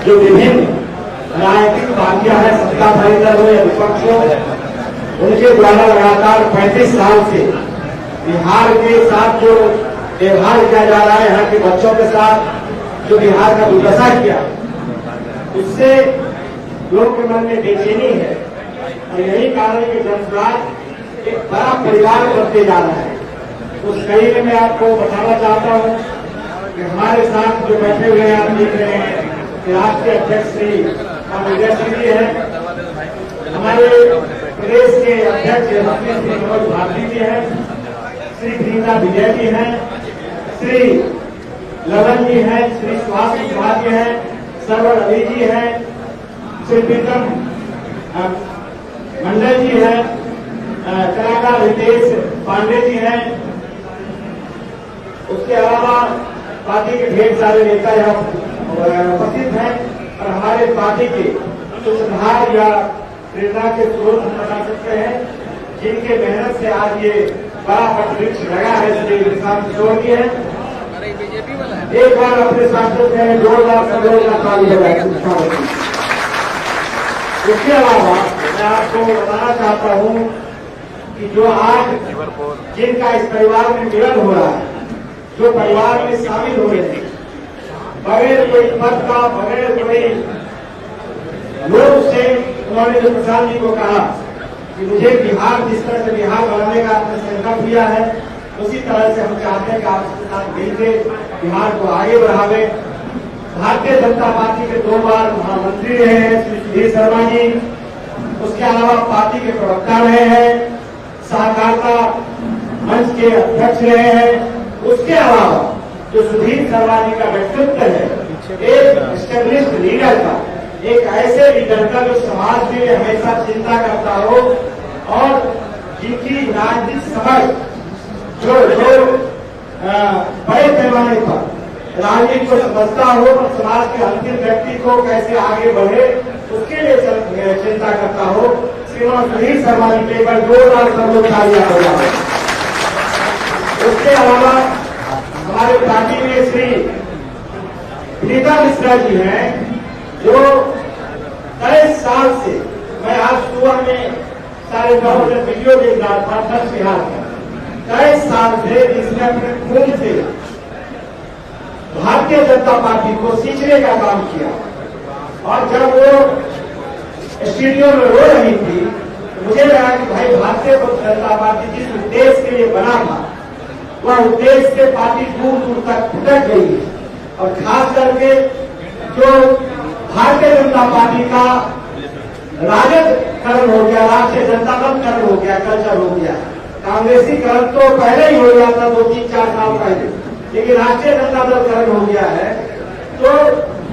जो विभिन्न राजनीतिक पार्टियां हैं, सत्ताधारी दल हो या विपक्ष हो, उनके द्वारा लगातार 35 साल से बिहार के साथ जो व्यवहार किया जा रहा है, यहाँ के बच्चों के साथ जो बिहार का दुर्दशा किया, उससे लोग के मन में बेचैनी है। और यही कारण है कि जनसुराज एक बड़ा परिवार बनते जा रहा है। उस कड़ी में मैं आपको बताना चाहता हूं कि हमारे साथ जो बैठे हुए हैं, आप देख रहे हैं कि राष्ट्रीय अध्यक्ष श्री विजय सिंह जी हैं, हमारे प्रदेश के अध्यक्ष श्री मनोज भारती जी हैं, श्री प्रीता विजय जी हैं, श्री ललन जी हैं, श्री सुभाष कुमार जी हैं, सरवर अली जी हैं, श्री प्रीतम मंडल जी हैं, कलाकार रितेश पांडे जी हैं। उसके अलावा पार्टी के ढेर सारे नेता यहाँ उपस्थित हैं और हमारे पार्टी के सुधार या प्रेरणा के स्रोत हम बता सकते हैं, जिनके मेहनत से आज ये बड़ा वृक्ष लगा है, श्री निशांत किशोर जी है। एक बार अपने साथियों से जोरदार सहयोग का ताली बजाएं। इसके अलावा मैं आपको बताना चाहता हूं कि जो आज जिनका इस परिवार में मिलन हो रहा है, जो परिवार में शामिल हो रहे हैं, बगैर कोई पद का, बगैर कोई लोग से, उन्होंने जो प्रसाद जी को कहा कि मुझे बिहार, जिस तरह से बिहार बनाने का आपने संकल्प लिया है, उसी तरह से हम चाहते हैं कि आप उसके साथ मिलकर बिहार को आगे बढ़ावे। भारतीय जनता पार्टी के 2 बार महामंत्री रहे हैं श्री सुधीर शर्मा जी, उसके अलावा पार्टी के प्रवक्ता रहे हैं, सहकारिता मंच के अध्यक्ष रहे हैं। उसके अलावा जो सुधीर शर्मा जी का व्यक्तित्व है, एक एस्टेब्लिश्ड लीडर का, एक ऐसे लीडर का जो समाज के लिए हमेशा चिंता करता हो और जिनकी राजनीतिक समझ जो बड़े पैमाने पर राजनीति को समझता हो और समाज के अंतिम व्यक्ति को कैसे आगे बढ़े उसके लिए चिंता करता हो, श्रीमान सुधीर शर्मा जी के पर जोरदार सर्वोच्चारियां हो जाए। उसके अलावा हमारे पार्टी में श्री प्रीता मिश्रा जी हैं, जो 23 साल से, मैं आज सुबह में 9:30 बजे वीडियो देख रहा था, 10 बिहार का, 23 साल से जिसने अपने खून से भारतीय जनता पार्टी को सींचने का काम किया। और जब वो स्टूडियो में रो रही थी तो मुझे लगा कि भाई भारतीय जनता पार्टी जिस उद्देश्य के लिए बना था, वह उद्देश्य से पार्टी दूर दूर तक भटक गई है। और खास करके जो भारतीय जनता पार्टी का राजदकरण हो गया, राष्ट्रीय जनता दलकरण हो गया, कल्चर हो गया, कांग्रेसीकरण तो पहले ही हो गया था, 2-3-4 साल पहले, लेकिन राष्ट्रीय जनता दलकरण हो गया है। तो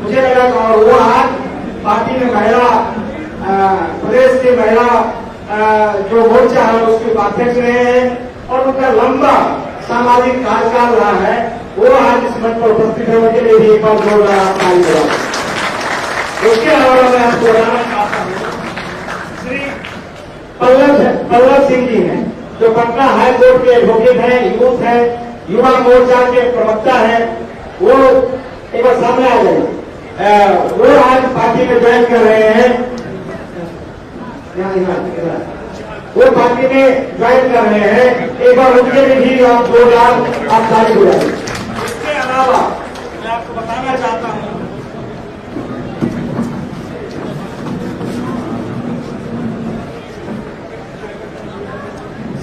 मुझे लगा कि वो आज पार्टी में महिला, प्रदेश की महिला जो मोर्चा है उसके उपाध्यक्ष रहे हैं और उनका लंबा सामाजिक कार्यकाल रहा है, वो आज इस मंच पर उपस्थित होने के लिए भी एक बार जोरदार ताली बजाएं। उसके अलावा मैं आपको बताना चाहता हूँ, श्री पल्लव सिंह जी हैं, जो पटना हाईकोर्ट के एडवोकेट हैं, यूथ है, युवा मोर्चा के प्रवक्ता है, वो एक बार सामने आ जाए। वो आज पार्टी में ज्वाइन कर रहे हैं, वो पार्टी में ज्वाइन कर रहे हैं। एक बार उनके लिए भी आप जोरदार आप ताली बजाएं। इसके अलावा मैं आपको बताना चाहता हूं,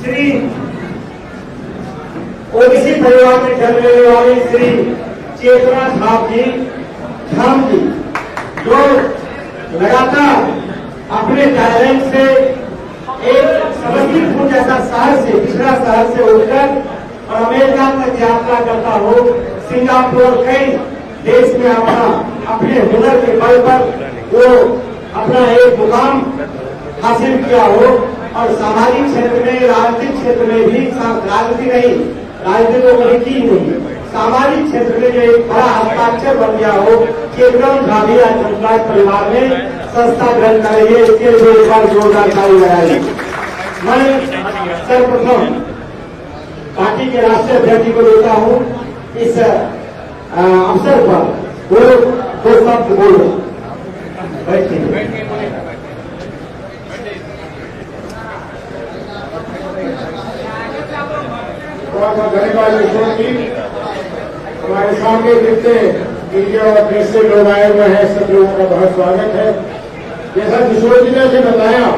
श्री ओबीसी परिवार में जन्म लेने वाले श्री चेतना धाम जी, जो लगातार अपने टैलेंट से एक समस्तीपुर जैसा शहर से, पिछड़ा शहर से उठकर और अमेरिका तक यात्रा करता हो, सिंगापुर कई देश में अपने हुनर के बल पर वो अपना एक मुकाम हासिल किया हो और सामाजिक क्षेत्र में, राजनीतिक क्षेत्र में भी, राजनीति नहीं, राजनीति को कभी की नहीं, सामाजिक क्षेत्र में जो एक बड़ा हस्ताक्षर बन गया हो कि एकदम गांधी जनता परिवार में संस्था ग्रहण करेंगे, इसके लिए एक बार जोरदार ताली लगाएंगे। मैं सर्वप्रथम पार्टी के राष्ट्रीय अध्यक्ष को देता हूं इस अवसर पर। वो दो शब्द बोलो। बैठिए। बहुत धन्यवाद विश्व जी। हमारे सामने जितने मीडिया और प्रेस से लोग आए हुए हैं, सब लोगों का बहुत स्वागत है। जैसा किशोर जी ने अभी बताया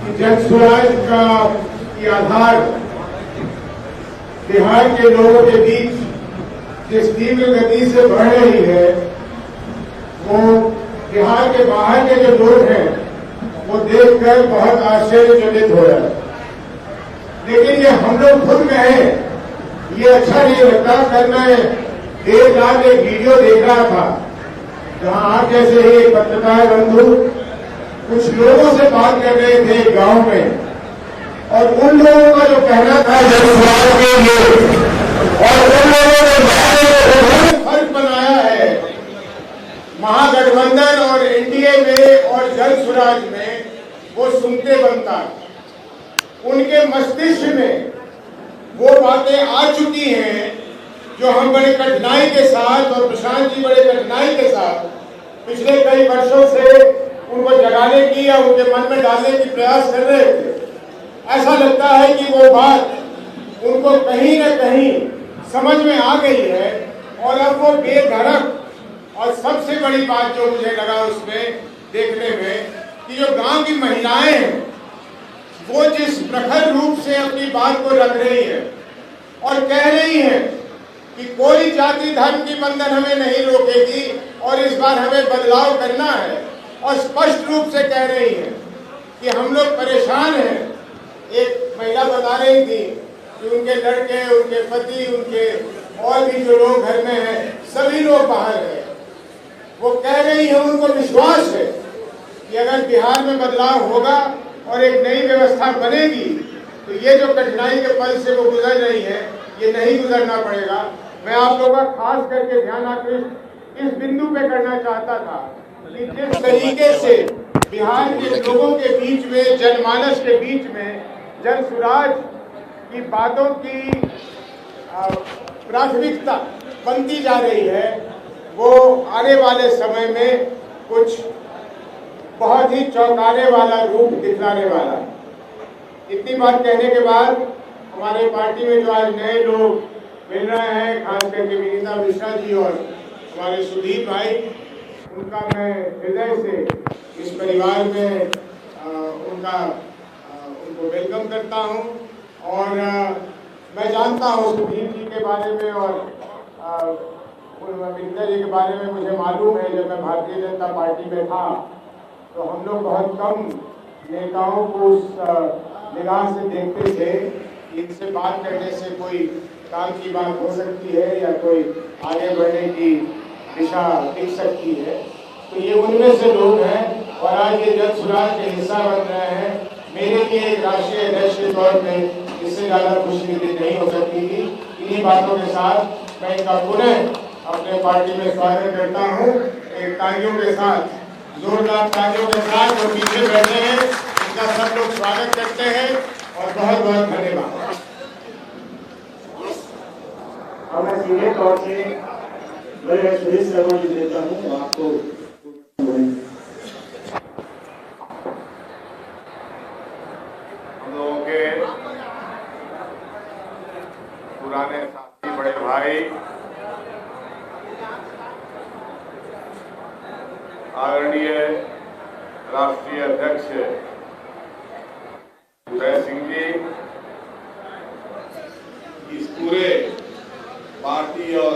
कि जन स्वराज का आधार बिहार के लोगों के बीच जिस तीव्र गति से बढ़ रही है, वो बिहार के बाहर के जो लोग हैं वो देखकर बहुत आश्चर्यचकित हो रहा है। लेकिन ये हम लोग खुद कहें ये अच्छा नहीं लगता। कल मैं देर रात एक वीडियो देख रहा था जहां आप जैसे ही एक पत्रकार बंधु कुछ लोगों से बात कर रहे थे गांव में, और उन लोगों का जो कहना था जनसुराज के लिए, और उन लोगों ने फर्क बनाया है महागठबंधन और एनडीए में और जनसुराज में, वो सुनते बनता। उनके मस्तिष्क में वो बातें आ चुकी हैं जो हम बड़े कठिनाई के साथ और प्रशांत जी बड़े कठिनाई के साथ पिछले कई वर्षों से उनको जगाने की या उनके मन में डालने की प्रयास कर रहे थे। ऐसा लगता है कि वो बात उनको कहीं न कहीं समझ में आ गई है, और अब वो बेधड़क। और सबसे बड़ी बात जो मुझे लगा उसमें देखने में कि जो गांव की महिलाएं हैं वो जिस प्रखर रूप से अपनी बात को रख रही है और कह रही है कि कोई जाति धर्म की बंधन हमें नहीं रोकेगी और इस बार हमें बदलाव करना है, और स्पष्ट रूप से कह रही है कि हम लोग परेशान हैं। एक महिला बता रही थी कि उनके लड़के, उनके पति, उनके और भी जो लोग घर में हैं, सभी लोग बाहर हैं। वो कह रही है उनको विश्वास है कि अगर बिहार में बदलाव होगा और एक नई व्यवस्था बनेगी तो ये जो कठिनाई के पल से वो गुजर रही है ये नहीं गुजरना पड़ेगा। मैं आप लोगों का खास करके ध्यान आकृष्ट इस बिंदु पे करना चाहता था कि जिस तरीके से बिहार के लोगों के बीच में, जनमानस के बीच में जनसुराज की बातों की प्राथमिकता बनती जा रही है, वो आने वाले समय में कुछ बहुत ही चौंकाने वाला रूप दिखलाने वाला। इतनी बात कहने के बाद हमारे पार्टी में जो आज नए लोग मिल रहे हैं, खास करके विनीता मिश्रा जी और हमारे सुदीप भाई, उनका मैं हृदय से इस परिवार में उनको वेलकम करता हूं। और मैं जानता हूं सुदीप जी के बारे में और विनीता जी के बारे में मुझे मालूम है। जब मैं भारतीय जनता पार्टी में था तो हम लोग बहुत कम नेताओं को उस निगाह से देखते थे कि इनसे बात करने से कोई काम की बात हो सकती है या कोई आगे बढ़ने की दिशा दिख सकती है। तो ये उनमें से लोग हैं और आज ये जनसुराज के हिस्सा बन रहे हैं। मेरे लिए एक राष्ट्रीय अध्यक्ष के तौर पर इससे ज़्यादा खुशी की दिन नहीं हो सकती थी। इन्हीं बातों के साथ मैं इनका पुनः अपने पार्टी में स्वागत करता हूँ। एक तालियों के साथ, जोरदार तालियों के साथ जो पीछे बैठे हैं इनका सब लोग स्वागत करते हैं और बहुत बहुत धन्यवाद। अब मैं सीधे तौर से मेरे सुरेश शर्मा जी देता हूँ आपको। हम लोगों के पुराने साथी, बड़े भाई, आदरणीय राष्ट्रीय अध्यक्ष जय सिंह जी, इस पूरे पार्टी और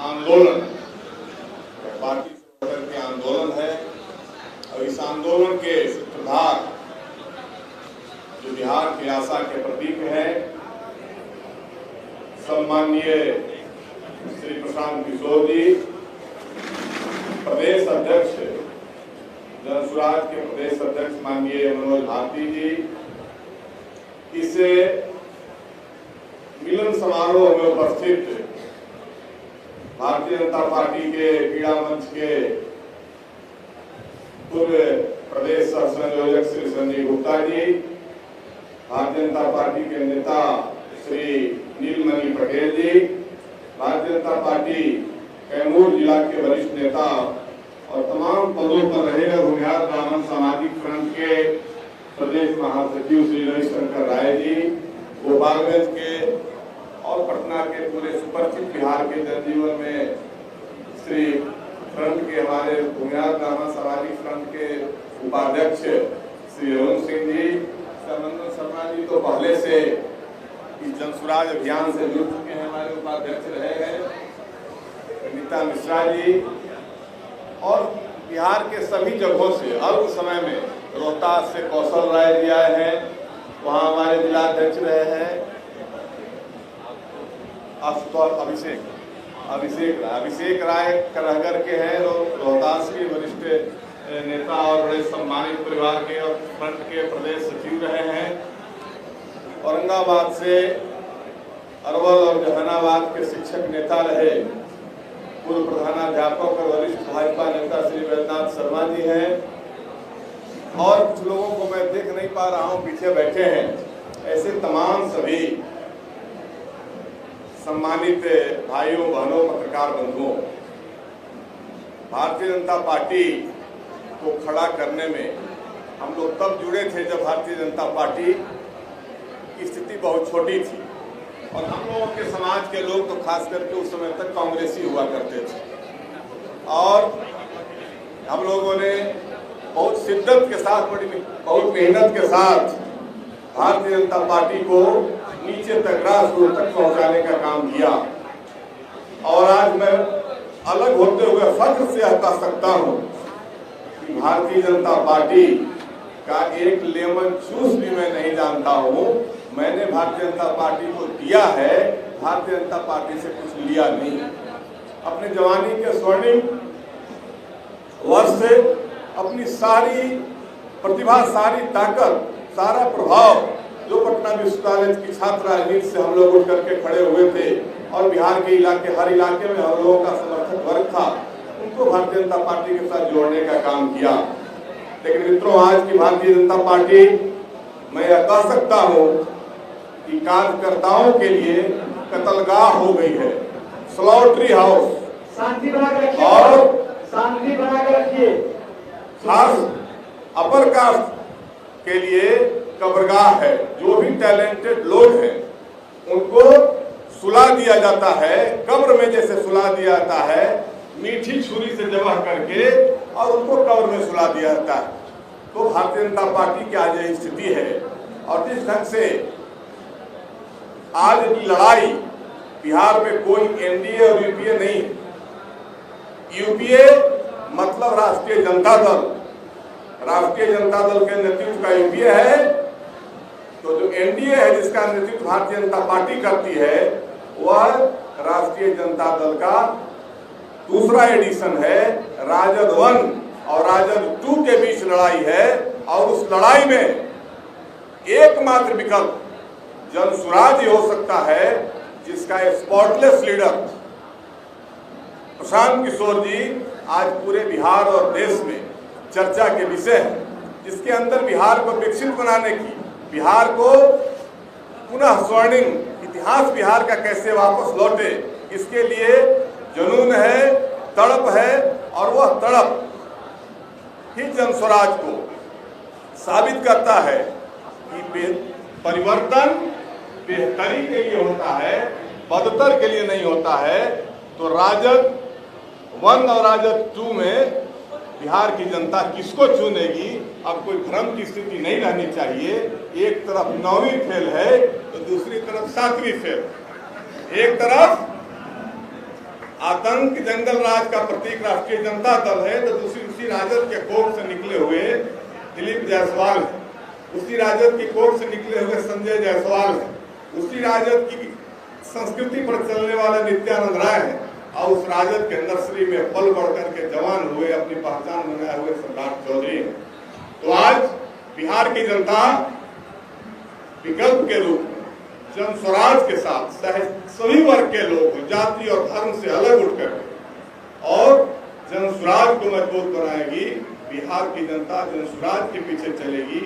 आंदोलन, पार्टी के आंदोलन है और इस आंदोलन के सूत्रधार जो बिहार की आशा के प्रतीक है, सम्माननीय श्री प्रशांत किशोर जी, प्रदेश अध्यक्ष, जनसुराज के प्रदेश अध्यक्ष माननीय मनोज भारती जी, इस मिलन समारोह में उपस्थित भारतीय जनता पार्टी के क्रीड़ा मंच के पूर्व प्रदेश संयोजक श्री संजय गुप्ता जी, भारतीय जनता पार्टी के नेता श्री नीलमणि पटेल जी, भारतीय जनता पार्टी कैमूर जिला के वरिष्ठ नेता और तमाम पदों पर रहे भूमिहार ब्राह्मण सामाजिक फ्रंट के प्रदेश महासचिव श्री रविशंकर राय जी, गोपालगंज के और पटना के पूरे सुपरिचित बिहार के जनजीवन में श्री फ्रंट के हमारे भूमिहार ब्राह्मण सामाजिक फ्रंट के उपाध्यक्ष श्री अरुण सिंह जी, सर्वनंदन शर्मा जी तो पहले से इस जनसुराज अभियान से जुड़ चुके हैं, हमारे उपाध्यक्ष रहे हैं, नीता मिश्रा जी, और बिहार के सभी जगहों से अल्प समय में रोहतास से कौशल राय जी आए हैं, वहाँ हमारे जिलाध्यक्ष रहे हैं अभिषेक राय करहगर के हैं, रोहतास के वरिष्ठ नेता और बड़े सम्मानित परिवार के और फ्रंट के प्रदेश सचिव रहे हैं, औरंगाबाद से अरवल और जहानाबाद के शिक्षक नेता रहे, पूर्व प्रधानाध्यापक और वरिष्ठ भाजपा नेता श्री वैद्यनाथ शर्मा जी हैं, और कुछ लोगों को मैं देख नहीं पा रहा हूं, पीछे बैठे हैं। ऐसे तमाम सभी सम्मानित भाइयों बहनों पत्रकार बंधुओं, भारतीय जनता पार्टी को खड़ा करने में हम लोग तब जुड़े थे जब भारतीय जनता पार्टी की स्थिति बहुत छोटी थी और हम लोगों के समाज के लोग तो खास करके उस समय तक कांग्रेसी हुआ करते थे, और हम लोगों ने बहुत शिद्दत के साथ, बहुत मेहनत के साथ भारतीय जनता पार्टी को नीचे तक, ग्रास रूट तक पहुंचाने का काम किया। और आज मैं अलग होते हुए फख्र से कह सकता हूं कि भारतीय जनता पार्टी का एक लेमन जूस भी मैं नहीं जानता हूं। मैंने भारतीय जनता पार्टी को दिया है, भारतीय जनता पार्टी से कुछ लिया नहीं। अपने जवानी के स्वर्णिम वर्ष से अपनी सारी प्रतिभा, सारी ताकत, सारा प्रभाव जो पटना विश्वविद्यालय की छात्र राजनीति से हम लोग उठ करके खड़े हुए थे और बिहार के इलाके, हर इलाके में हम लोगों का समर्थक वर्ग था, उनको भारतीय जनता पार्टी के साथ जोड़ने का काम किया। लेकिन मित्रों, आज की भारतीय जनता पार्टी, मैं यह कह सकता हूं कि कार्यकर्ताओं के लिए कत्लगाह हो गई है, स्लॉटरी हाउस। शांति बना के रखिए, और शांति बना के रखिए। खास अपर कास्ट के लिए कब्रगाह है। जो भी टैलेंटेड लोग हैं उनको सुला दिया जाता है, कब्र में जैसे सुला दिया जाता है, मीठी छुरी से जबह करके, और उनको कब्र में सुला दिया जाता है। तो भारतीय जनता पार्टी की आज यही स्थिति है। और जिस ढंग से आज की लड़ाई, बिहार में कोई एनडीए और यूपीए नहीं, यूपीए मतलब राष्ट्रीय जनता दल, राष्ट्रीय जनता दल के नेतृत्व का यूपीए है, तो जो एनडीए है जिसका नेतृत्व भारतीय जनता पार्टी करती है, वह राष्ट्रीय जनता दल का दूसरा एडिशन है। राजद 1 और राजद 2 के बीच लड़ाई है, और उस लड़ाई में एकमात्र विकल्प जनसुराज ही हो सकता है, जिसका स्पॉटलेस लीडर प्रशांत किशोर जी आज पूरे बिहार और देश में चर्चा के विषय है, जिसके अंदर बिहार को विकसित बनाने की, बिहार को पुनः स्वर्णिम इतिहास बिहार का कैसे वापस लौटे, इसके लिए जुनून है, तड़प है, और वह तड़प ही जनस्वराज को साबित करता है कि परिवर्तन बेहतरी के लिए होता है, बदतर के लिए नहीं होता है। तो राजद 1 और राजद 2 में बिहार की जनता किसको चुनेगी, अब कोई भ्रम की स्थिति नहीं रहनी चाहिए। एक तरफ 9वीं फेल है तो दूसरी तरफ 7वीं फेल। एक तरफ आतंक जंगल राज का प्रतीक राष्ट्रीय जनता दल है, तो दूसरी उसी राजद के कोख से निकले हुए दिलीप जायसवाल है, उसी राजद की कोख से निकले हुए संजय जायसवाल है, उसी राजद की संस्कृति पर चलने वाले नित्यानंद राय है, और उस राजद के नर्सरी में पल बढ़ करके जवान हुए, अपनी पहचान बनाए हुए सरदार चौधरी है। तो आज बिहार की जनता विकल्प के रूप में जनस्वराज के साथ सभी वर्ग के लोग, जाति और धर्म से अलग उठकर और जनस्वराज को मजबूत बनाएगी। बिहार की जनता जनस्वराज के पीछे चलेगी।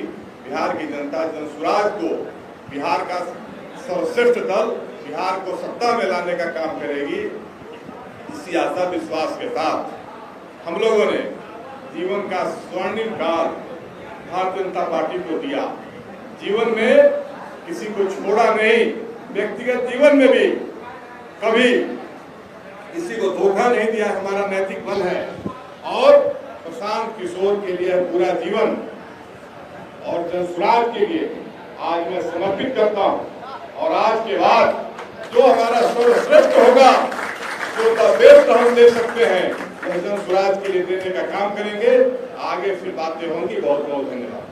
बिहार की जनता जनस्वराज को, बिहार का सर्वश्रेष्ठ दल, बिहार को सत्ता में लाने का काम करेगी। इसी आशा विश्वास के साथ हम लोगों ने जीवन का स्वर्णिम काल भारतीय जनता पार्टी को दिया। जीवन में किसी को छोड़ा नहीं, व्यक्तिगत जीवन में भी कभी किसी को धोखा नहीं दिया, हमारा नैतिक बल है। और प्रशांत किशोर के लिए पूरा जीवन और जनसुराज के लिए आज मैं समर्पित करता हूं। और आज के बाद जो हमारा सर्वश्रेष्ठ होगा, जो द बेस्ट हम दे सकते हैं, वह जनसुराज के लिए देने का काम करेंगे। आगे फिर बातें होंगी। बहुत बहुत धन्यवाद।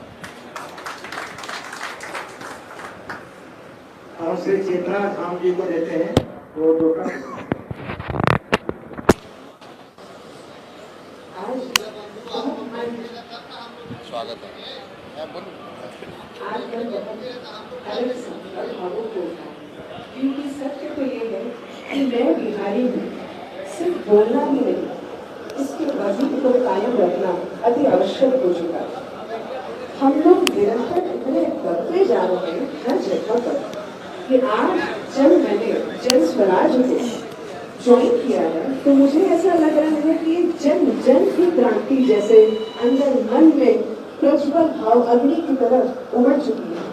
और श्री चेतना धाम जी को देते हैं वो टोकन। स्वागत है। आज मैं बहुत अलग और भावुक होता क्योंकि सत्य तो ये है कि मैं बिहारी हूँ। सिर्फ बोलना ही नहीं, इसके वजूद को कायम रखना अति आवश्यक हो चुका है। हम लोग निरंतर इतने बढ़ते जा रहे हैं हर जगह पर कि आज जब मैंने जन स्वराज को ज्वाइन किया है तो मुझे ऐसा लग रहा है कि जन जन की क्रांति जैसे अंदर मन में प्रज्वल भाव अग्नि की तरह उमड़ चुकी है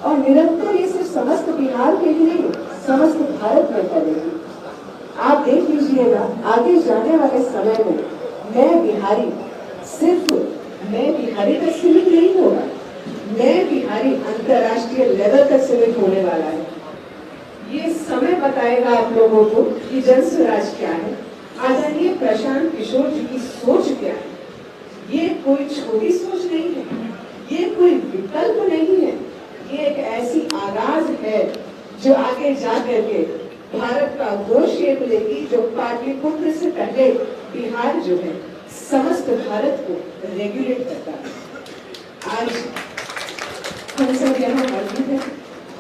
और निरंतर ये सिर्फ समस्त बिहार के लिए नहीं, समस्त भारत में फैलेगी। आप देख लीजिएगा आगे जाने वाले समय में मैं बिहारी सिर्फ मैं बिहारी तक सीमित नहीं होगा, मैं बिहारी अंतर्राष्ट्रीय लेवल तक सीमित होने वाला है। ये समय बताएगा आप लोगों को कि जन स्वराज क्या है, आदरणीय प्रशांत किशोर जी की सोच क्या है। ये कोई छोटी सोच नहीं है, ये कोई विकल्प नहीं है, ये एक ऐसी आगाज है जो आगे जा करके भारत का वो शेप लेगी जो पाटलिपुत्र से पहले बिहार जो है समस्त भारत को रेगुलेट करता है। आज हम सब यहाँ मौजूद हैं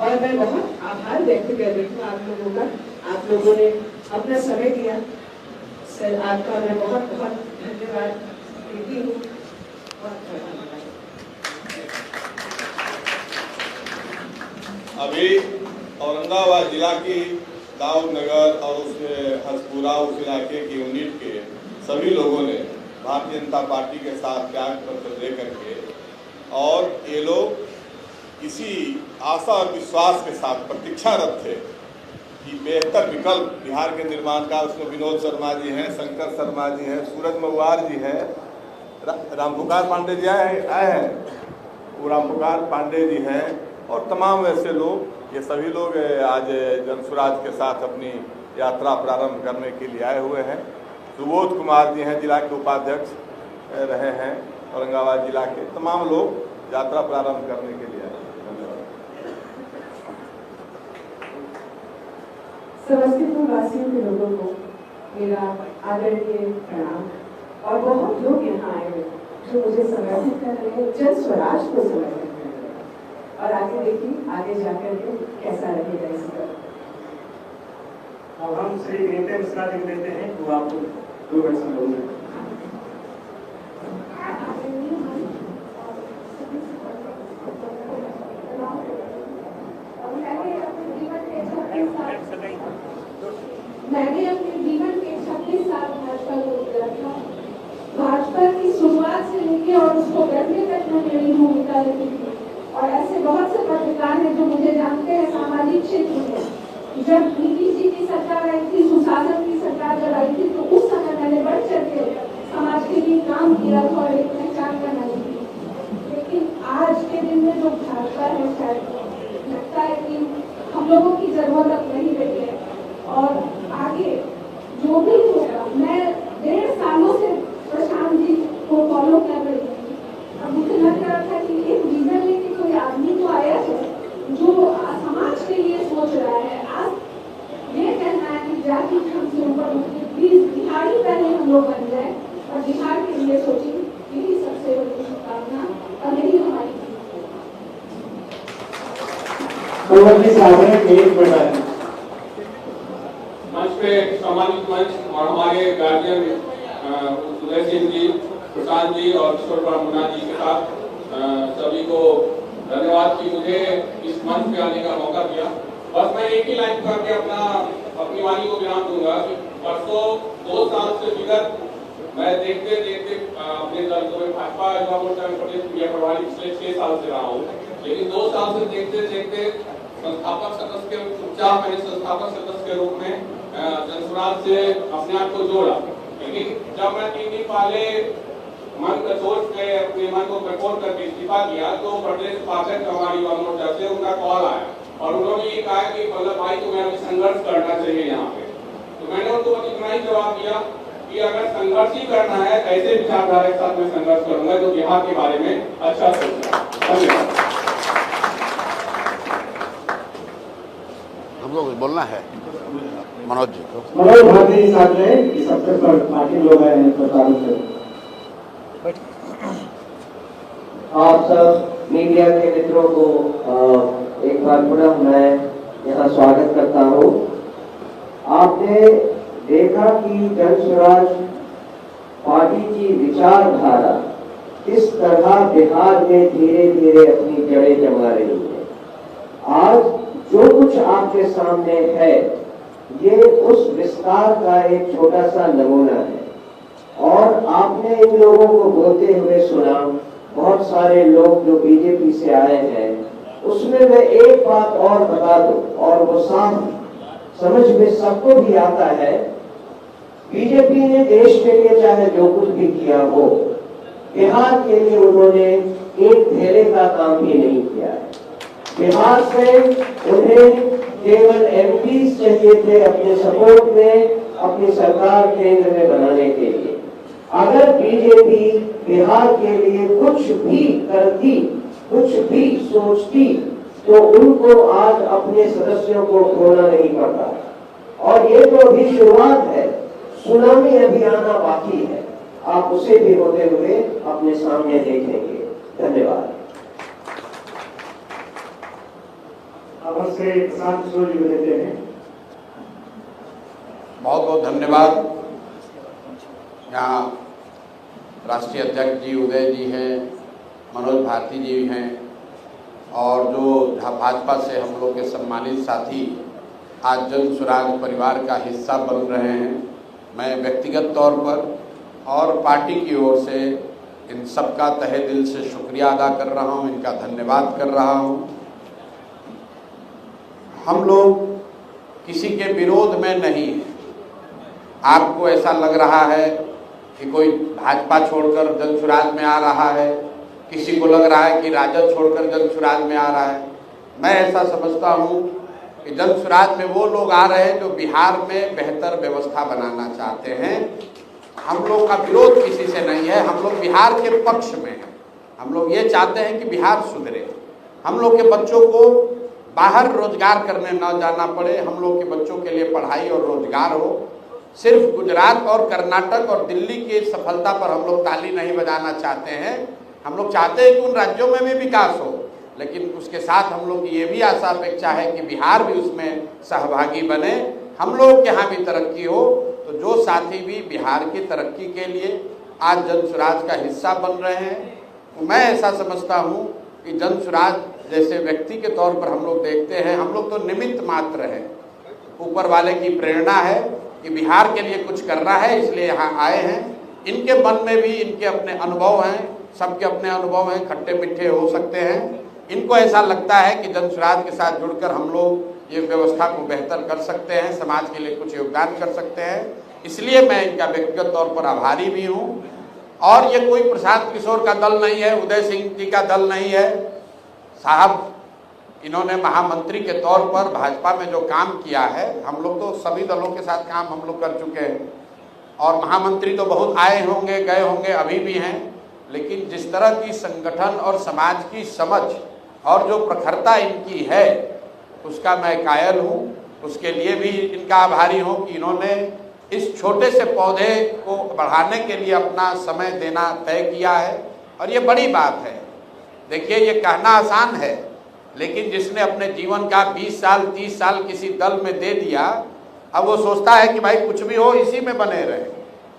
और मैं बहुत आभार व्यक्त कर रही हूँ आप लोगों का। आप लोगों ने अपना समय दिया, सर आपका मैं बहुत बहुत धन्यवाद देती हूँ। अभी औरंगाबाद जिला की दाऊद नगर और उसके हसपुरा उस इलाके की यूनिट के सभी लोगों ने भारतीय जनता पार्टी के साथ त्याग पत्र दे करके और ये लोग इसी आशा और विश्वास के साथ प्रतीक्षारत थे कि बेहतर विकल्प बिहार के निर्माण का। उसमें विनोद शर्मा जी हैं, शंकर शर्मा जी हैं, सूरज महुआर जी हैं, रामपुकार पांडे जी आए हैं, वो रामपुकार पांडे जी हैं और तमाम वैसे लोग, ये सभी लोग आज जनसुराज के साथ अपनी यात्रा प्रारंभ करने के लिए आए हुए हैं। सुबोध कुमार जी हैं, जिला के उपाध्यक्ष रहे हैं औरंगाबाद जिला के। तमाम लोग यात्रा प्रारंभ करने के लिए आए हैं। समस्तीपुर वासियों के लोगों को मेरा आदरणीय प्रणाम और बहुत लोग यहाँ आए हैं जो मुझे समर्पित कर रहे हैं, जन स्वराज को समर्पित कर रहे हैं। और आगे देखिए आगे जाकर के कैसा रहेगा इसका। अब हम श्री नीते मिश्रा जी देते हैं तो आप 2 मिनट बोलेंगे। मैंने अपने जीवन के 26 साल भाजपा को दिया था। भाजपा की शुरुआत से लेकर और उसको करने तक में मेरी भूमिका रही थी। और ऐसे बहुत से पत्रकार हैं जो मुझे जानते हैं सामाजिक क्षेत्र में। जब नीतीश जी की सरकार आई थी, सुशासन की सरकार जब आई थी, तो उस समय मैंने बढ़ चढ़ के समाज के लिए काम किया था और एक पहचान बनाई थी। लेकिन आज के दिन में जो भाजपा है, शायद लगता है कि हम लोगों की जरूरत अब नहीं रही है। और आगे जो भी होगा, मैं 1.5 सालों से प्रशांत जी को फॉलो कर रही थी। अब मुझे लग रहा था कि एक विजन लेके कोई आदमी तो आया है जो समाज के लिए सोच रहा है। आज ये कहना है कि जाति धर्म से ऊपर उठे प्लीज बिहारी पहले हम लोग बन जाए और बिहार के लिए सोचें। यही सबसे बड़ी शुभकामना और यही हमारी मंच पे सम्मानित मंच और हमारे गार्जियन उदय सिंह जी, प्रशांत जी और किशोर मुन्ना जी के साथ सभी को धन्यवाद कि मुझे इस मंच पे आने का मौका दिया। बस मैं एक ही लाइन करके अपनी वाणी को विराम दूंगा कि परसों 2 साल से विगत मैं देखते देखते अपने दल को भाजपा युवा मोर्चा में प्रिय प्रभारी पिछले 6 साल से रहा हूँ, लेकिन 2 साल से देखते देखते संस्थापक सदस्य के चुपचाप मैंने संस्थापक सदस्य के रूप में जनसुराज से अपने आप को जोड़ा। लेकिन जब मैं 3 दिन पहले मन का सोच के अपने मन को कठोर करके इस्तीफा किया तो प्रदेश उपाध्यक्ष हमारी युवा मोर्चा से उनका कॉल आया और उन्होंने ये कहा कि वल्लभ भाई तुम्हें अभी संघर्ष करना चाहिए यहाँ पे। तो मैंने उनको इतना ही जवाब दिया कि अगर संघर्ष ही करना है ऐसे विचारधारा के साथ मैं संघर्ष करूंगा जो बिहार के बारे में अच्छा सोचता। धन्यवाद। हम लोग बोलना है मनोज जी को। मनोज भारती जी साथ में इस अवसर पर पार्टी लोग आए हैं प्रचार से। आप सब मीडिया के मित्रों को एक बार पुनः मैं यहाँ स्वागत करता हूँ। आपने देखा कि जनसुराज पार्टी की विचारधारा किस तरह बिहार में धीरे धीरे अपनी जड़ें जमा रही है। आज जो कुछ आपके सामने है ये उस विस्तार का एक छोटा सा नमूना है और आपने इन लोगों को बोलते हुए सुना। बहुत सारे लोग जो बीजेपी से आए हैं उसमें मैं एक बात और बता दूं और वो साफ समझ में सबको भी आता है। बीजेपी ने देश के लिए चाहे जो कुछ भी किया हो, बिहार के लिए उन्होंने एक धेले का काम भी नहीं किया है। बिहार से उन्हें केवल एमपीज चाहिए थे अपने सपोर्ट में, अपनी सरकार केंद्र में बनाने के लिए। अगर बीजेपी बिहार के लिए कुछ भी करती, कुछ भी सोचती तो उनको आज अपने सदस्यों को खोना नहीं पड़ता। और ये तो अभी शुरुआत है, सुनामी अभी आना बाकी है। आप उसे भी होते हुए अपने सामने देखेंगे। धन्यवाद। अवश्य प्रशांत किशोर जी को देते हैं। बहुत बहुत धन्यवाद। यहाँ राष्ट्रीय अध्यक्ष जी उदय जी हैं, मनोज भारती जी हैं और जो भाजपा से हम लोग के सम्मानित साथी आज जनसुराज परिवार का हिस्सा बन रहे हैं। मैं व्यक्तिगत तौर पर और पार्टी की ओर से इन सबका तहे दिल से शुक्रिया अदा कर रहा हूँ, इनका धन्यवाद कर रहा हूँ। हम लोग किसी के विरोध में नहीं हैं। आपको ऐसा लग रहा है कि कोई भाजपा छोड़कर जनसुराज में आ रहा है, किसी को लग रहा है कि राजद छोड़कर जनसुराज में आ रहा है। मैं ऐसा समझता हूँ कि जनसुराज में वो लोग आ रहे हैं जो बिहार में बेहतर व्यवस्था बनाना चाहते हैं। हम लोग का विरोध किसी से नहीं है, हम लोग बिहार के पक्ष में हैं। हम लोग ये चाहते हैं कि बिहार सुधरे, हम लोग के बच्चों को बाहर रोजगार करने न जाना पड़े, हम लोग के बच्चों के लिए पढ़ाई और रोजगार हो। सिर्फ गुजरात और कर्नाटक और दिल्ली की सफलता पर हम लोग ताली नहीं बजाना चाहते हैं। हम लोग चाहते हैं कि उन राज्यों में भी विकास हो, लेकिन उसके साथ हम लोग की ये भी आशा अपेक्षा है कि बिहार भी उसमें सहभागी बने, हम लोग के यहाँ भी तरक्की हो। तो जो साथी भी बिहार की तरक्की के लिए आज जनसुराज का हिस्सा बन रहे हैं, तो मैं ऐसा समझता हूँ कि जनसुराज जैसे व्यक्ति के तौर पर हम लोग देखते हैं, हम लोग तो निमित्त मात्र हैं। ऊपर वाले की प्रेरणा है कि बिहार के लिए कुछ करना है, इसलिए यहाँ आए हैं। इनके मन में भी इनके अपने अनुभव हैं, सबके अपने अनुभव हैं, खट्टे मीठे हो सकते हैं। इनको ऐसा लगता है कि जनसुराज के साथ जुड़कर हम लोग ये व्यवस्था को बेहतर कर सकते हैं, समाज के लिए कुछ योगदान कर सकते हैं। इसलिए मैं इनका व्यक्तिगत तौर पर आभारी भी हूँ। और ये कोई प्रशांत किशोर का दल नहीं है, उदय सिंह जी का दल नहीं है। साहब इन्होंने महामंत्री के तौर पर भाजपा में जो काम किया है, हम लोग तो सभी दलों के साथ काम हम लोग कर चुके हैं और महामंत्री तो बहुत आए होंगे, गए होंगे, अभी भी हैं। लेकिन जिस तरह की संगठन और समाज की समझ और जो प्रखरता इनकी है, उसका मैं कायल हूँ। उसके लिए भी इनका आभारी हूँ कि इन्होंने इस छोटे से पौधे को बढ़ाने के लिए अपना समय देना तय किया है और ये बड़ी बात है। देखिए, ये कहना आसान है, लेकिन जिसने अपने जीवन का 20 साल 30 साल किसी दल में दे दिया, अब वो सोचता है कि भाई कुछ भी हो इसी में बने रहे।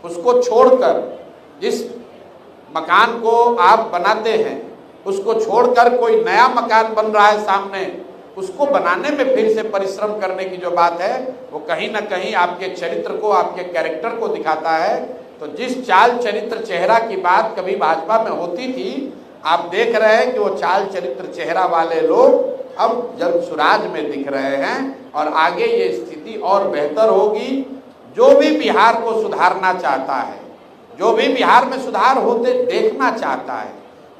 उसको छोड़कर, जिस मकान को आप बनाते हैं उसको छोड़कर कोई नया मकान बन रहा है सामने, उसको बनाने में फिर से परिश्रम करने की जो बात है वो कहीं ना कहीं आपके चरित्र को, आपके कैरेक्टर को दिखाता है। तो जिस चाल चरित्र चेहरा की बात कभी भाजपा में होती थी, आप देख रहे हैं कि वो चाल चरित्र चेहरा वाले लोग अब जनसुराज में दिख रहे हैं और आगे ये स्थिति और बेहतर होगी। जो भी बिहार को सुधारना चाहता है, जो भी बिहार में सुधार होते देखना चाहता है,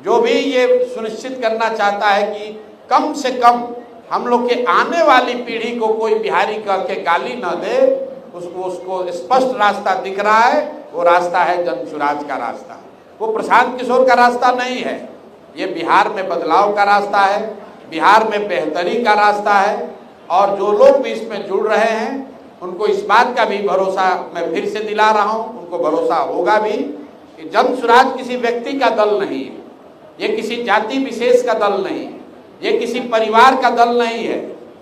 जो भी ये सुनिश्चित करना चाहता है कि कम से कम हम लोग के आने वाली पीढ़ी को कोई बिहारी कह के गाली न दे, उसको स्पष्ट रास्ता दिख रहा है। वो रास्ता है जनसुराज का रास्ता, वो प्रशांत किशोर का रास्ता नहीं है। ये बिहार में बदलाव का रास्ता है, बिहार में बेहतरी का रास्ता है। और जो लोग भी इसमें जुड़ रहे हैं उनको इस बात का भी भरोसा मैं फिर से दिला रहा हूँ, उनको भरोसा होगा भी कि जनसुराज किसी व्यक्ति का दल नहीं है, ये किसी जाति विशेष का दल नहीं है, ये किसी परिवार का दल नहीं है,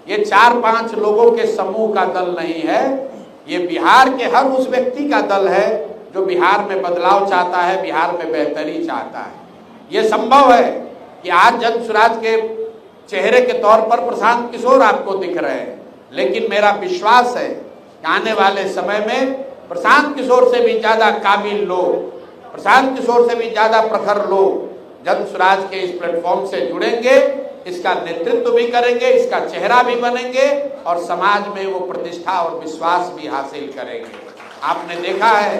ये 4-5 लोगों के समूह का दल नहीं है। ये बिहार के हर उस व्यक्ति का दल है जो बिहार में बदलाव चाहता है, बिहार में बेहतरी चाहता है। ये संभव है कि आज जनसुराज के चेहरे के तौर पर प्रशांत किशोर आपको दिख रहे हैं, लेकिन मेरा विश्वास है कि आने वाले समय में प्रशांत किशोर से भी ज्यादा काबिल लोग, प्रशांत किशोर से भी ज्यादा प्रखर लोग जनसुराज के इस प्लेटफॉर्म से जुड़ेंगे, इसका नेतृत्व भी करेंगे, इसका चेहरा भी बनेंगे और समाज में वो प्रतिष्ठा और विश्वास भी हासिल करेंगे। आपने देखा है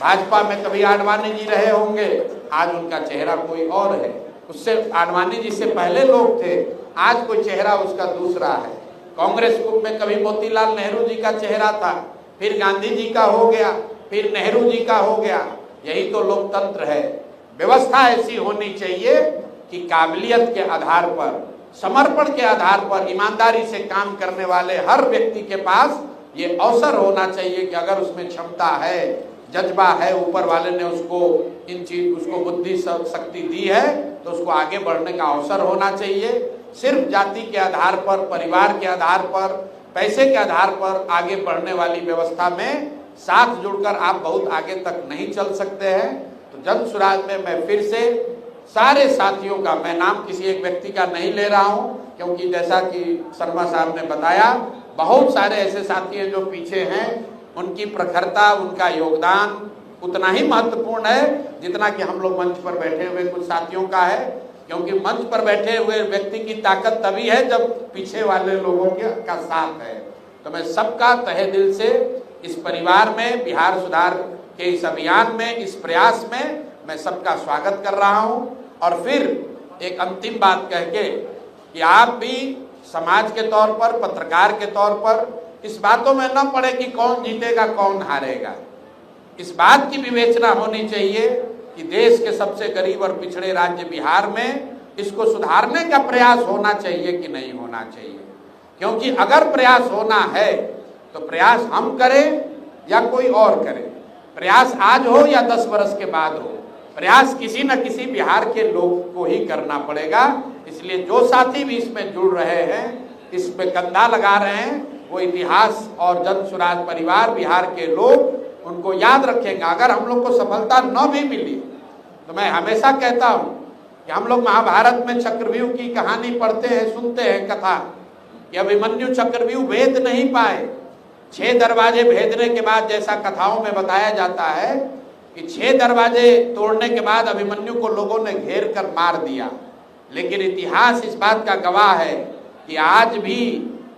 भाजपा में कभी आडवाणी जी रहे होंगे, आज उनका चेहरा कोई और है, उससे आडवाणी जी से पहले लोग थे, आज कोई चेहरा उसका दूसरा है। कांग्रेस ग्रुप में कभी मोतीलाल नेहरू जी का चेहरा था, फिर गांधी जी का हो गया, फिर नेहरू जी का हो गया। यही तो लोकतंत्र है। व्यवस्था ऐसी होनी चाहिए कि काबिलियत के आधार पर, समर्पण के आधार पर, ईमानदारी से काम करने वाले हर व्यक्ति के पास ये अवसर होना चाहिए कि अगर उसमें क्षमता है, जज्बा है, ऊपर वाले ने उसको बुद्धि शक्ति दी है तो उसको आगे बढ़ने का अवसर होना चाहिए। सिर्फ जाति के आधार पर, परिवार के आधार पर, पैसे के आधार पर आगे बढ़ने वाली व्यवस्था में साथ जुड़कर आप बहुत आगे तक नहीं चल सकते हैं। तो जनसुराज में मैं फिर से सारे साथियों का, मैं नाम किसी एक व्यक्ति का नहीं ले रहा हूं, क्योंकि जैसा कि शर्मा साहब ने बताया बहुत सारे ऐसे साथी हैं जो पीछे हैं, उनकी प्रखरता, उनका योगदान उतना ही महत्वपूर्ण है जितना कि हम लोग मंच पर बैठे हुए कुछ साथियों का है। क्योंकि मंच पर बैठे हुए व्यक्ति की ताकत तभी है जब पीछे वाले लोगों का साथ है। तो मैं सबका तहे दिल से इस परिवार में, बिहार सुधार के इस अभियान में, इस प्रयास में मैं सबका स्वागत कर रहा हूं। और फिर एक अंतिम बात कह के कि आप भी समाज के तौर पर, पत्रकार के तौर पर इस बातों में न पड़े कि कौन जीतेगा कौन हारेगा। इस बात की विवेचना होनी चाहिए कि देश के सबसे गरीब और पिछड़े राज्य बिहार में इसको सुधारने का प्रयास होना चाहिए कि नहीं होना चाहिए। क्योंकि अगर प्रयास होना है तो प्रयास हम करें या कोई और करे, प्रयास आज हो या 10 वर्ष के बाद हो, प्रयास किसी न किसी बिहार के लोग को ही करना पड़ेगा। इसलिए जो साथी भी इसमें जुड़ रहे हैं, इसमें कंधा लगा रहे हैं, वो इतिहास और जनसुराज परिवार, बिहार के लोग उनको याद रखेंगे। अगर हम लोग को सफलता न भी मिली तो मैं हमेशा कहता हूँ कि हम लोग महाभारत में चक्रव्यूह की कहानी पढ़ते हैं, सुनते हैं कथा कि अभिमन्यु चक्रव्यूह भेद नहीं पाए। 6 दरवाजे भेदने के बाद, जैसा कथाओं में बताया जाता है कि 6 दरवाजे तोड़ने के बाद अभिमन्यु को लोगों ने घेर कर मार दिया। लेकिन इतिहास इस बात का गवाह है कि आज भी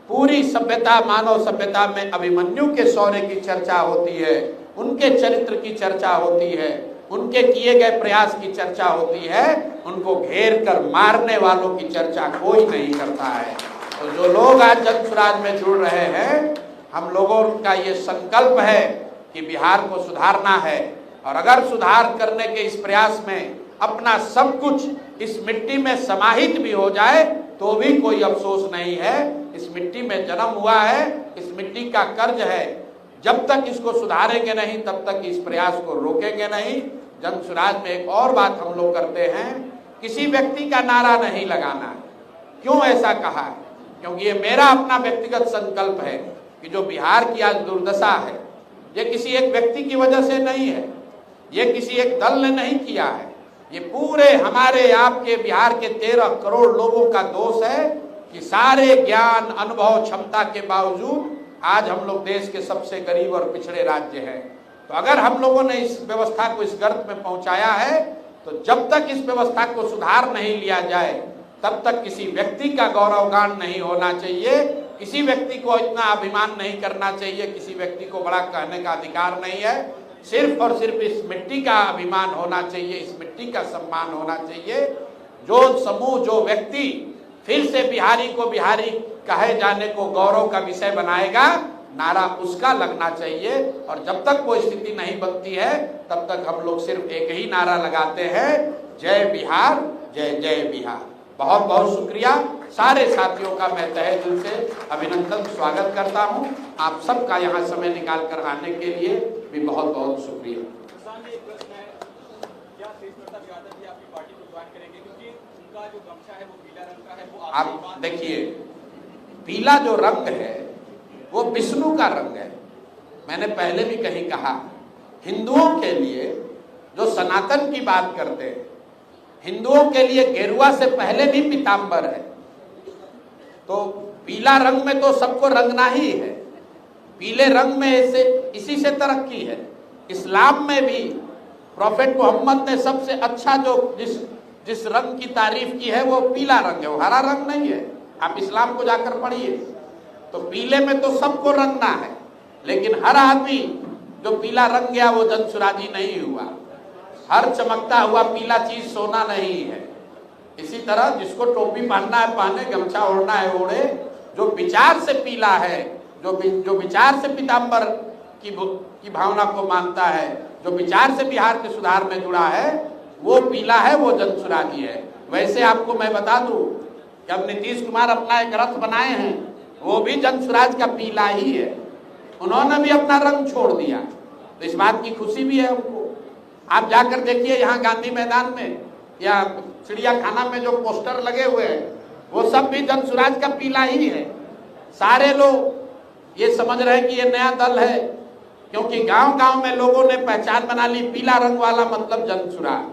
पूरी सभ्यता, मानव सभ्यता में अभिमन्यु के शौर्य की चर्चा होती है, उनके चरित्र की चर्चा होती है, उनके किए गए प्रयास की चर्चा होती है। उनको घेर कर मारने वालों की चर्चा कोई नहीं करता है। तो जो लोग आज जनसुराज में जुड़ रहे हैं, हम लोगों का ये संकल्प है कि बिहार को सुधारना है। और अगर सुधार करने के इस प्रयास में अपना सब कुछ इस मिट्टी में समाहित भी हो जाए तो भी कोई अफसोस नहीं है। इस मिट्टी में जन्म हुआ है, इस मिट्टी का कर्ज है। जब तक इसको सुधारेंगे नहीं तब तक इस प्रयास को रोकेंगे नहीं। जनसुराज में एक और बात हम लोग करते हैं, किसी व्यक्ति का नारा नहीं लगाना है। क्यों ऐसा कहा है? क्योंकि ये मेरा अपना व्यक्तिगत संकल्प है कि जो बिहार की आज दुर्दशा है, ये किसी एक व्यक्ति की वजह से नहीं है, ये किसी एक दल ने नहीं किया है, ये पूरे हमारे आपके बिहार के 13 करोड़ लोगों का दोष है कि सारे ज्ञान, अनुभव, क्षमता के बावजूद आज हम लोग देश के सबसे गरीब और पिछड़े राज्य हैं। तो अगर हम लोगों ने इस व्यवस्था को इस गर्त में पहुंचाया है, तो जब तक इस व्यवस्था को सुधार नहीं लिया जाए तब तक किसी व्यक्ति का गौरवगान नहीं होना चाहिए, किसी व्यक्ति को इतना अभिमान नहीं करना चाहिए, किसी व्यक्ति को बड़ा कहने का अधिकार नहीं है। सिर्फ और सिर्फ इस मिट्टी का अभिमान होना चाहिए, इस मिट्टी का सम्मान होना चाहिए। जो समूह, जो व्यक्ति फिर से बिहारी को बिहारी कहे जाने को गौरव का विषय बनाएगा, नारा उसका लगना चाहिए। और जब तक वो स्थिति नहीं बनती है तब तक हम लोग सिर्फ एक ही नारा लगाते हैं, जय बिहार, जय जय बिहार। बहुत बहुत शुक्रिया। सारे साथियों का मैं तहे दिल से अभिनंदन, स्वागत करता हूं। आप सबका यहाँ समय निकाल कर आने के लिए भी बहुत बहुत शुक्रिया। आप देखिए, पीला जो रंग है वो विष्णु का रंग है। मैंने पहले भी कहीं कहा, हिंदुओं के लिए जो सनातन की बात करते हैं, हिंदुओं के लिए गेरुआ से पहले भी पीतांबर है। तो पीला रंग में तो सबको रंगना ही है। पीले रंग में इसी से तरक्की है। इस्लाम में भी प्रॉफेट मोहम्मद ने सबसे अच्छा जो जिस रंग की तारीफ की है वो पीला रंग है, वो हरा रंग नहीं है। आप इस्लाम को जाकर पढ़िए। तो पीले में तो सबको रंगना है, लेकिन हर आदमी जो पीला रंग गया वो जनसुराजी नहीं हुआ। हर चमकता हुआ पीला चीज सोना नहीं है। इसी तरह जिसको टोपी पहनना है पहने, गमछा ओढ़ना है ओढ़े। जो विचार से पीला है, जो विचार से पीतांबर की भावना को मानता है, जो विचार से बिहार के सुधार में जुड़ा है, वो पीला है, वो जनसुराजी है। वैसे आपको मैं बता दूं कि अब नीतीश कुमार अपना एक रथ बनाए हैं, वो भी जनसुराज का पीला ही है। उन्होंने भी अपना रंग छोड़ दिया, तो इस बात की खुशी भी है हमको। आप जाकर देखिए यहाँ गांधी मैदान में या चिड़ियाखाना में जो पोस्टर लगे हुए हैं, वो सब भी जनसुराज का पीला ही है। सारे लोग ये समझ रहे हैं कि ये नया दल है, क्योंकि गांव-गांव में लोगों ने पहचान बना ली, पीला रंग वाला मतलब जनसुराज।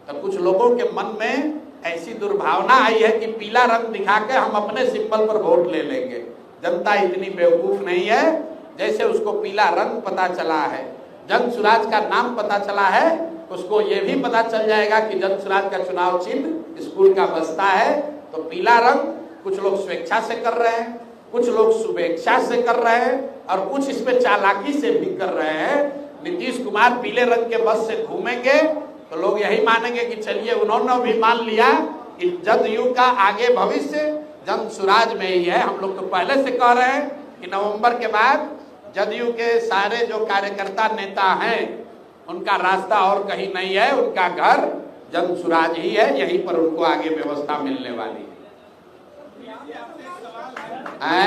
तो कुछ लोगों के मन में ऐसी दुर्भावना आई है कि पीला रंग दिखा के हम अपने सिंबल पर वोट ले लेंगे। जनता इतनी बेवकूफ नहीं है। जैसे उसको पीला रंग पता चला है, जनसुराज का नाम पता चला है, उसको ये भी पता चल जाएगा कि जनसुराज का चुनाव चिन्ह स्कूल का बस्ता है। तो पीला रंग कुछ लोग स्वेच्छा से कर रहे हैं, कुछ लोग शुभेच्छा से कर रहे हैं, और कुछ इसमें चालाकी से भी कर रहे हैं। नीतीश कुमार पीले रंग के बस से घूमेंगे तो लोग यही मानेंगे कि चलिए उन्होंने भी मान लिया कि जदयू का आगे भविष्य जनसुराज में ही है। हम लोग तो पहले से कह रहे हैं कि नवंबर के बाद जदयू के सारे जो कार्यकर्ता नेता हैं उनका रास्ता और कहीं नहीं है, उनका घर जनसुराज ही है, यहीं पर उनको आगे व्यवस्था मिलने वाली है।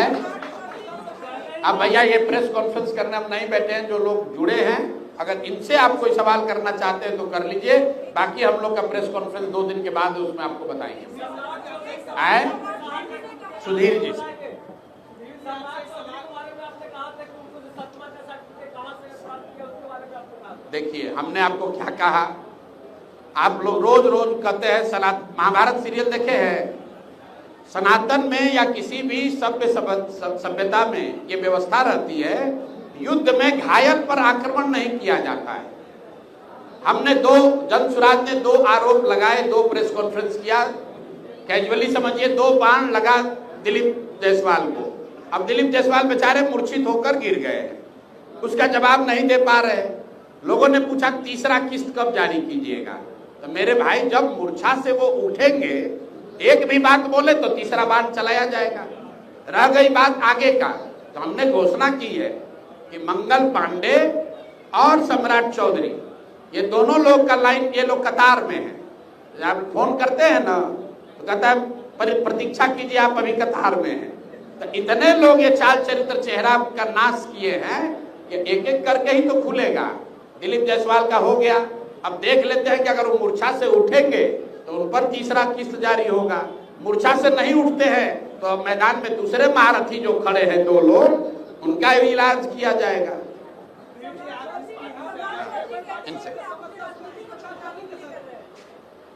अब भैया ये प्रेस कॉन्फ्रेंस करने हम नहीं बैठे हैं, जो लोग जुड़े हैं अगर इनसे आप कोई सवाल करना चाहते हैं तो कर लीजिए। बाकी हम लोग का प्रेस कॉन्फ्रेंस 2 दिन के बाद है, उसमें आपको बताएंगे। सुधीर जी से देखिए, हमने आपको क्या कहा। आप लोग रोज रोज कहते हैं महाभारत सीरियल देखे हैं। सनातन में या किसी भी सभ्यता में ये व्यवस्था रहती है, युद्ध में घायल पर आक्रमण नहीं किया जाता है। हमने जनसुराज ने 2 आरोप लगाए, 2 प्रेस कॉन्फ्रेंस किया। कैजुअली समझिए 2 बाण लगा दिलीप जायसवाल को। अब दिलीप जायसवाल बेचारे मूर्छित होकर गिर गए, उसका जवाब नहीं दे पा रहे। लोगों ने पूछा तीसरा किस्त कब जारी कीजिएगा। तो मेरे भाई, जब मूर्छा से वो उठेंगे, एक भी बात बोले तो तीसरा बाण चलाया जाएगा। रह गई बात आगे का, तो हमने घोषणा की है कि मंगल पांडे और सम्राट चौधरी, ये दोनों लोग का लाइन, ये लोग कतार में हैं। आप फोन करते हैं ना तो कहता है प्रतीक्षा कीजिए, आप अभी कतार में हैं। तो इतने लोग ये चाल चरित्र चेहरा का नाश किए हैं कि एक एक करके ही तो खुलेगा। दिलीप जायसवाल का हो गया, अब देख लेते हैं कि अगर वो मूर्छा से उठेंगे तो उन पर तीसरा किस्त जारी होगा। मूर्छा से नहीं उठते हैं तो मैदान में दूसरे महारथी जो खड़े हैं 2 लोग, उनका भी इलाज किया जाएगा। इनसे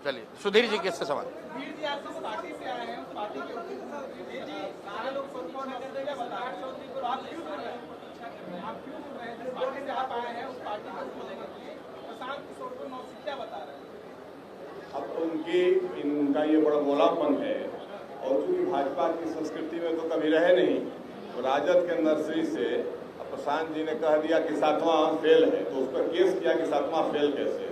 चलिए सुधीर जी के सवाल। वीर जी, आप जिस पार्टी से आए हैं उस पार्टी के वीर जी सारे लोग सोचते हैं कि प्रकाश चौधरी को आप क्यों जुड़ रहे हैं? आप क्यों जुड़ रहे हैं? जिस पार्टी से आप आए हैं उस पार्टी को खोलने के लिए प्रशांत किशोर को नौसिखिया बता रहे हैं। अब तो इनका ये बड़ा बोलापन है, और चूंकि भाजपा की संस्कृति में तो कभी रहे नहीं, तो राजद के नर्सरी से प्रशांत जी ने कह दिया कि 7वां फेल है, तो उस पर केस किया कि 7वां फेल कैसे?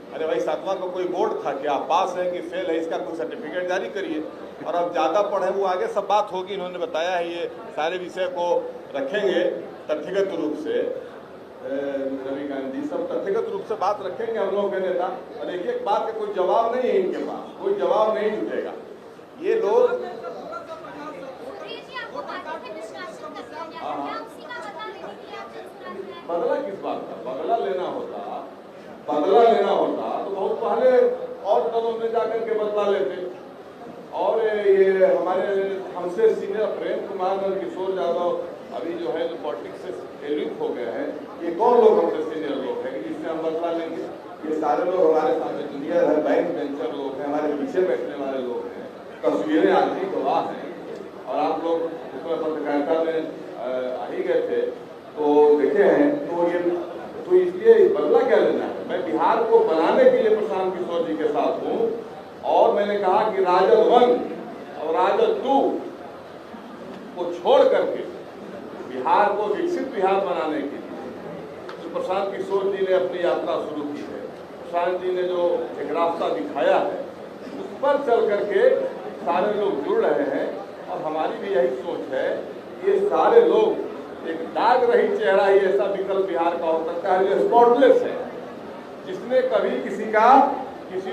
अरे भाई 7वां का कोई बोर्ड था क्या? पास है कि फेल है, इसका कोई सर्टिफिकेट जारी करिए। और अब ज़्यादा पढ़े वो आगे सब बात होगी, इन्होंने बताया है ये सारे विषय को रखेंगे तथ्यगत रूप से। रवि गांधी सब तथ्यगत रूप से बात रखेंगे हम लोगों के नेता, और एक एक बात का कोई जवाब नहीं है इनके पास, कोई जवाब नहीं जुटेगा। ये लोग बदला किस बात का? बदला लेना होता तो बहुत पहले और दलों में जाकर के बदला लेते। और ये हमारे हमसे सीनियर प्रेम कुमार और किशोर यादव अभी जो है जो पॉलिटिक्स से एलिट हो गए हैं, ये कौन लोग हमसे सीनियर लोग हैं कि जिससे हम बदला लेंगे? ये सारे लोग हमारे सामने जूनियर है, बैंक बेंचर लोग हैं, हमारे पीछे बैठने वाले लोग हैं, तस्वीरें आदमी गवाह हैं। और आप लोग उसमें पत्रकारिता में आ ही गए थे तो देखे हैं। तो इसलिए बदला क्या लेना है? मैं बिहार को बनाने के लिए प्रशांत किशोर जी के साथ हूँ, और मैंने कहा कि राजद 1 और राजद 2 को छोड़ करके बिहार को विकसित बिहार बनाने के लिए तो प्रशांत किशोर जी ने अपनी यात्रा शुरू की है। प्रशांत जी ने जो एक रास्ता दिखाया है उस पर चल करके सारे लोग जुड़ रहे हैं, और हमारी भी यही सोच है। ये सारे लोग एक दाग रहित चेहरा ही ऐसा विकल्प बिहार का हो सकता है जो स्पॉटलेस है, जिसने कभी किसी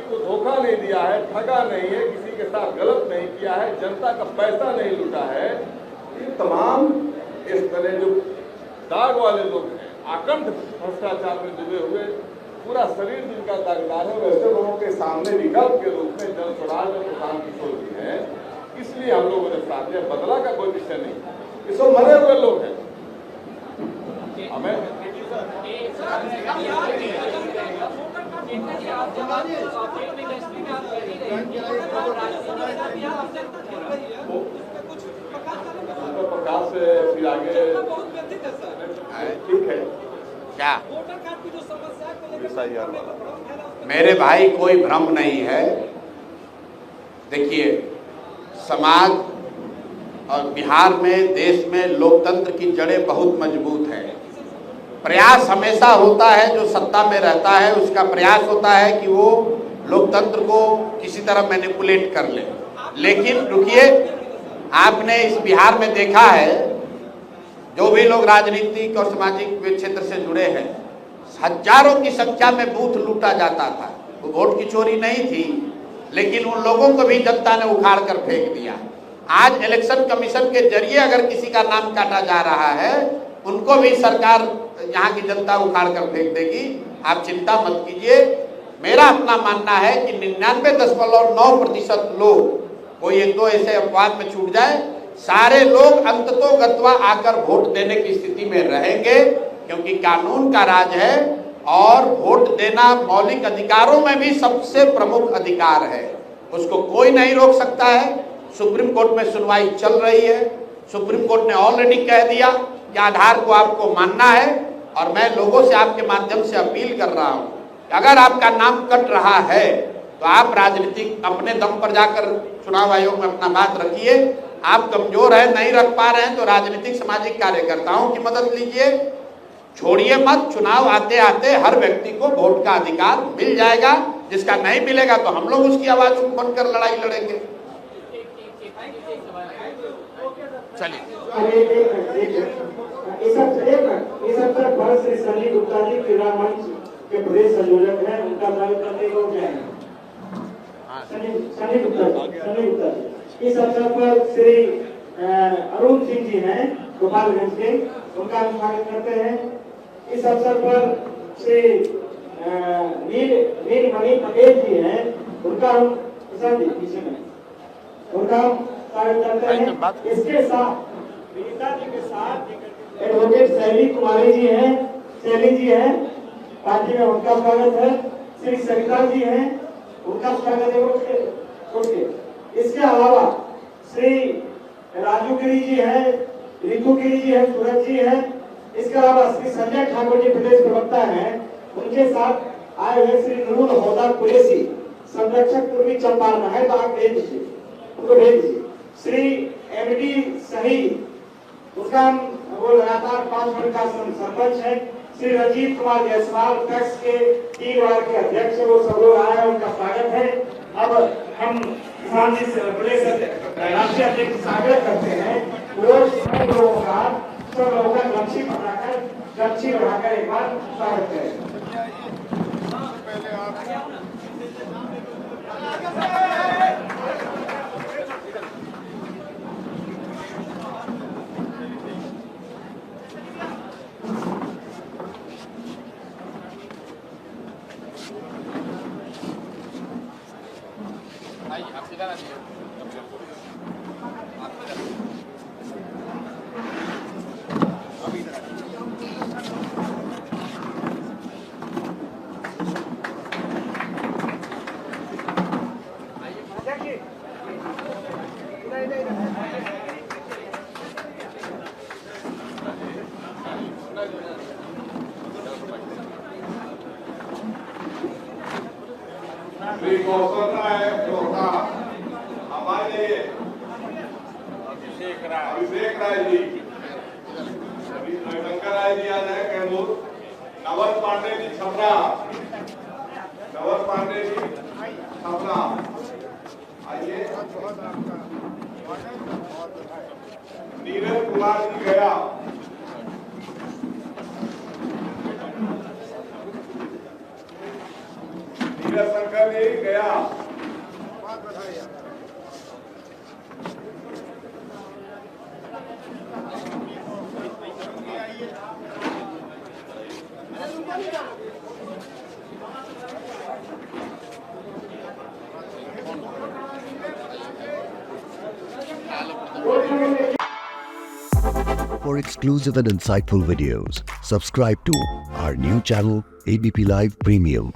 को धोखा नहीं दिया है, ठगा नहीं है, किसी के साथ गलत नहीं किया है, जनता का पैसा नहीं लूटा है। ये तमाम इस तरह जो दाग वाले लोग हैं, आकंठ भ्रष्टाचार में डूबे हुए, पूरा शरीर जिनका दागदार है, वैसे लोगों के सामने विकल्प के रूप में जन स्वराज और प्रशांत किशोर जी हैं। इसलिए हम लोगों ने साथ दिया। बदला का कोई विषय नहीं, ये सब मरे हुए लोग हैं। हमें प्रकाश से फिर आगे ठीक है क्या SIR वाला? मेरे भाई कोई भ्रम नहीं है। देखिए, समाज और बिहार में, देश में लोकतंत्र की जड़ें बहुत मजबूत हैं। प्रयास हमेशा होता है, जो सत्ता में रहता है उसका प्रयास होता है कि वो लोकतंत्र को किसी तरह मैनिपुलेट कर ले। लेकिन रुकिए, आपने इस बिहार में देखा है, जो भी लोग राजनीतिक और सामाजिक क्षेत्र से जुड़े हैं, हजारों की संख्या में बूथ लूटा जाता था। वो वोट की चोरी नहीं थी, लेकिन उन लोगों को भी जनता ने उखाड़ कर फेंक दिया। आज इलेक्शन कमीशन के जरिए अगर किसी का नाम काटा जा रहा है, उनको भी सरकार, यहाँ की जनता उखाड़ कर फेंक देगी। आप चिंता मत कीजिए। मेरा अपना मानना है कि 99.9% लोग, कोई 1-2 ऐसे अपवाद में छूट जाए, सारे लोग अंततोगत्वा आकर वोट देने की स्थिति में रहेंगे, क्योंकि कानून का राज है और वोट देना मौलिक अधिकारों में भी सबसे प्रमुख अधिकार है। उसको कोई नहीं रोक सकता है। सुप्रीम कोर्ट में सुनवाई चल रही है। सुप्रीम कोर्ट ने ऑलरेडी कह दिया कि आधार को आपको मानना है। और मैं लोगों से आपके माध्यम से अपील कर रहा हूँ कि अगर आपका नाम कट रहा है तो आप राजनीतिक अपने दम पर जाकर चुनाव आयोग में अपना बात रखिए। आप कमजोर हैं, नहीं रख पा रहे हैं, तो राजनीतिक सामाजिक कार्यकर्ताओं की मदद लीजिए। छोड़िए मत, चुनाव आते आते हर व्यक्ति को वोट का अधिकार मिल जाएगा। जिसका नहीं मिलेगा तो हम लोग उसकी आवाज बनकर लड़ाई लड़ेंगे। चलिए इस अवसर पर श्री सनी गुप्ता जी क्रीड़ा मंच के प्रदेश संयोजक हैं, उनका स्वागत करने को जाएंगे। सनी गुप्ता जी। इस अवसर पर श्री अरुण सिंह जी हैं गोपालगंज के, उनका स्वागत करते हैं। इस अवसर पर श्री नीलमणि पटेल जी हैं, उनका हम पीछे में उनका स्वागत करते हैं। इसके साथ विनीता जी के साथ एडवोकेट शैली कुमारी जी हैं, पार्टी में उनका स्वागत है। श्री सरिता जी हैं, उनका स्वागत है उसके। इसके अलावा श्री राजू गिरी जी हैं, रितु गिरी जी हैं, सूरज जी हैं। इसके अलावा श्री संजय ठाकुर जी प्रदेश प्रवक्ता हैं। उनके साथ आए हुए श्री नूरुल होदा कुरैशी संरक्षक पूर्वी चंपारण है, तो आप भेज दीजिए, उनको भेज दीजिए। श्री एमडी सही, उसका वो लगातार 5 मिनट का सरपंच है। श्री रंजीत कुमार जायसवाल टैक्स के टीवार के अध्यक्ष, वो सब लोग आए हैं, उनका स्वागत है। अब हम किसान जी से प्रदेश राष्ट्रीय अध्यक्ष स्वागत करते हैं। वो सब लोगों का गमछी पकड़ाकर गमछी बढ़ाकर एक बार स्वागत करें। श्री गौतम राय जोधा हमारे लिए, अभिषेक राय जी, शंकर राय जी आ जाए कैमूर, नवल पांडे जी छपरा, आइए। नीरज कुमार जी गया, नीरज शंकर जी गया, For exclusive and insightful videos, subscribe to our new channel ABP Live Premium.